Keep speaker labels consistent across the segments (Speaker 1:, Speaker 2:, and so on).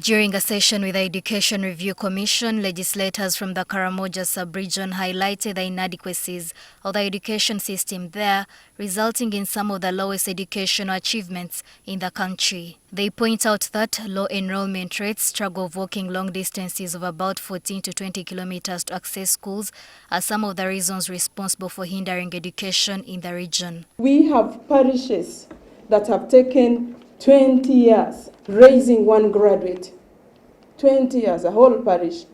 Speaker 1: During a session with the Education Review Commission, legislators from the Karamoja sub-region highlighted the inadequacies of the education system there, resulting in some of the lowest educational achievements in the country. They point out that low enrollment rates, struggle of walking long distances of about 14 to 20 kilometers to access schools are some of the reasons responsible for hindering education in the region.
Speaker 2: We have parishes that have taken 20 years raising one graduate, 20 years, a whole parish.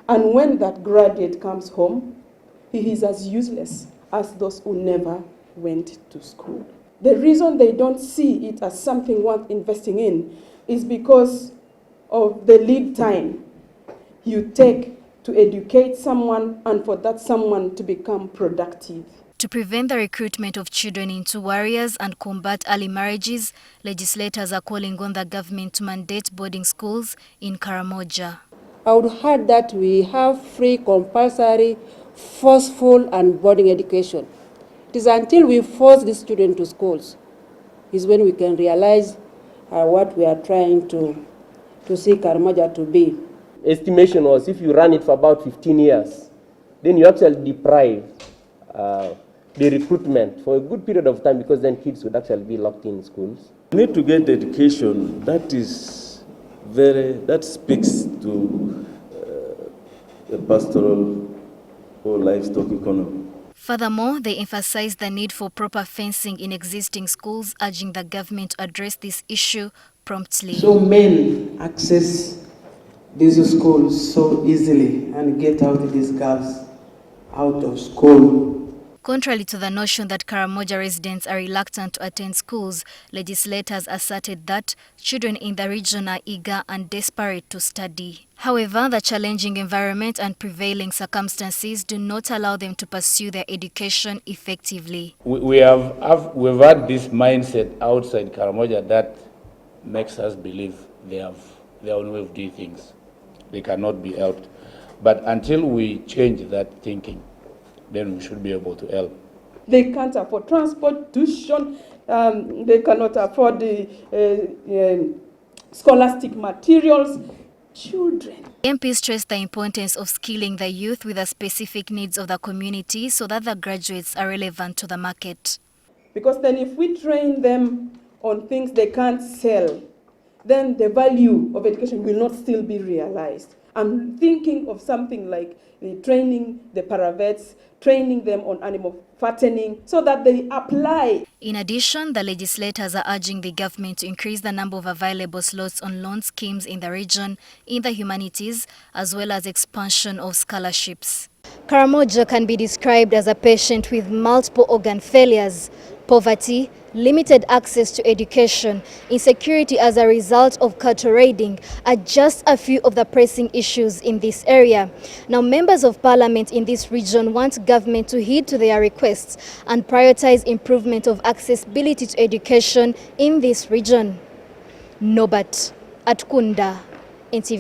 Speaker 2: And when that graduate comes home, he is as useless as those who never went to school. The reason they don't see it as something worth investing in is because of the lead time you take to educate someone and for that someone to become productive.
Speaker 1: To prevent the recruitment of children into warriors and combat early marriages, legislators are calling on the government to mandate boarding schools in Karamoja.
Speaker 3: I would urge that we have free, compulsory, forceful and boarding education. It is until we force these children to schools is when we can realize what we are trying to see Karamoja to be.
Speaker 4: Estimation was if you run it for about 15 years, then you actually deprive the recruitment for a good period of time, because then kids would actually be locked in schools.
Speaker 5: We need to get education that speaks to a pastoral or livestock economy.
Speaker 1: Furthermore, they emphasize the need for proper fencing in existing schools, urging the government to address this issue promptly.
Speaker 6: So men access these schools so easily and get out these girls out of school.
Speaker 1: Contrary to the notion that Karamoja residents are reluctant to attend schools, legislators asserted that children in the region are eager and desperate to study. However, the challenging environment and prevailing circumstances do not allow them to pursue their education effectively.
Speaker 7: We've had this mindset outside Karamoja that makes us believe they have their own way of doing things. They cannot be helped. But until we change that thinking, then we should be able to help.
Speaker 2: They can't afford transport, tuition, they cannot afford the scholastic materials. Children.
Speaker 1: MPs stress the importance of skilling the youth with the specific needs of the community so that the graduates are relevant to the market.
Speaker 2: Because then if we train them on things they can't sell, then the value of education will not still be realized. I'm thinking of something like the training the paravets, training them on animal fattening so that they apply.
Speaker 1: In addition, the legislators are urging the government to increase the number of available slots on loan schemes in the region, in the humanities, as well as expansion of scholarships. Karamoja can be described as a patient with multiple organ failures, poverty, limited access to education, insecurity as a result of cattle raiding are just a few of the pressing issues in this area. Now, members of parliament in this region want government to heed to their requests and prioritize improvement of accessibility to education in this region. Nobat Atkunda, NTV.